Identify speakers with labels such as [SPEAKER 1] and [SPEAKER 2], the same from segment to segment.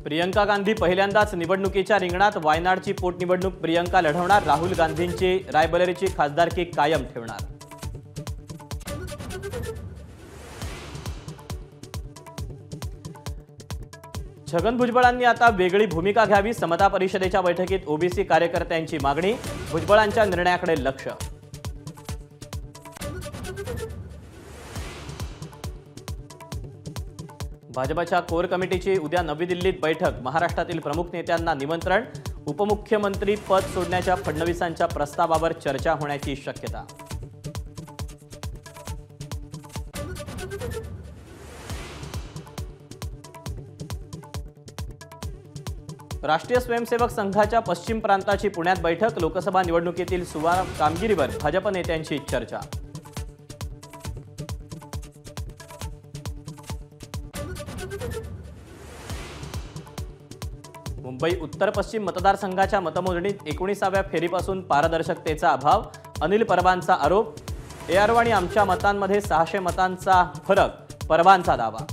[SPEAKER 1] प्रियंका गांधी पहिल्यांदाच निवडणुकीच्या रिंगणात। वायनाडची पोटनिवडणूक प्रियंका लढवणार। राहुल गांधींची रायबरेलीची खासदारकी कायम ठेवणार। छगन भुजबळांनी आता वेगळी भूमिका घ्यावी। समता परिषदेच्या बैठकीत ओबीसी कार्यकर्त्यांची मागणी। भुजबळांच्या निर्णयाकडे लक्ष। भाजपच्या कोर कमिटीची उद्या नवी दिल्लीत बैठक। महाराष्ट्रातील प्रमुख नेत्यांना निमंत्रण। उपमुख्यमंत्री पद सोडण्याच्या फडणवीसांच्या प्रस्तावावर चर्चा होण्याची शक्यता। राष्ट्रीय स्वयंसेवक संघाच्या पश्चिम प्रांताची पुण्यात बैठक। लोकसभा निवडणुकीतील सुवार कामगिरीवर भाजप नेत्यांची चर्चा। मुंबई उत्तर पश्चिम मतदारसंघाच्या मतमोजणीत 19व्या फेरीपासून पारदर्शकतेचा अभाव। अनिल परबांचा आरोप। एआरओ आणि आमच्या मतांमध्ये 600 मतांचा फरक, परबांचा दावा।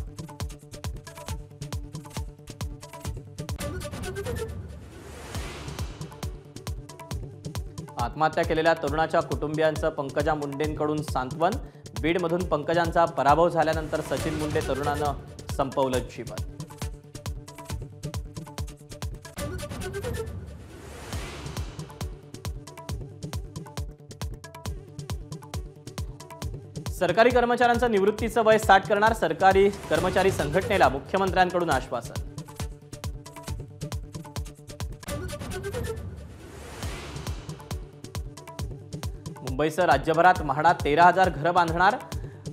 [SPEAKER 1] आत्महत्या केलेल्या तरुणाच्या कुटुंबियांचं पंकजा मुंडेंकडून सांत्वन। बीडमधून पंकजांचा पराभव झाल्यानंतर सचिन मुंडे तरुणानं संपवलं जीवन। सरकारी कर्मचाऱ्यांचं निवृत्तीचं वय 60 करणार। सरकारी कर्मचारी संघटनेला मुख्यमंत्र्यांकडून आश्वासन। मुंबईसह राज्यभरात म्हाडा 13,000 घरं बांधणार।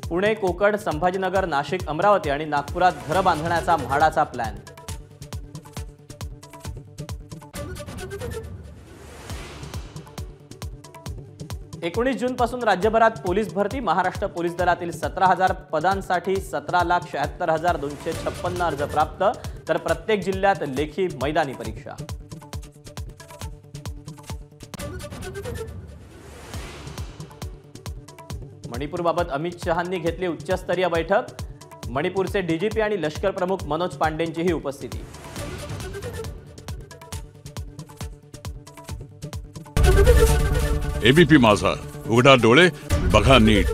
[SPEAKER 1] पुणे, कोकण, संभाजीनगर, नाशिक, अमरावती आणि नागपुरात घरं बांधण्याचा म्हाडाचा प्लॅन। एकोणीस जूनपासून राज्यभरात पोलीस भरती। महाराष्ट्र पोलीस दलातील 17,000 पदांसाठी 17,76,256 अर्ज प्राप्त। तर प्रत्येक जिल्ह्यात लेखी मैदानी परीक्षा। मणिपूरबाबत अमित शहांनी घेतली उच्चस्तरीय बैठक। मणिपूरचे डीजीपी आणि लष्कर प्रमुख मनोज पांडेंचीही उपस्थिती।
[SPEAKER 2] एबीपी माझा, उघडा डोळे बघा नीट।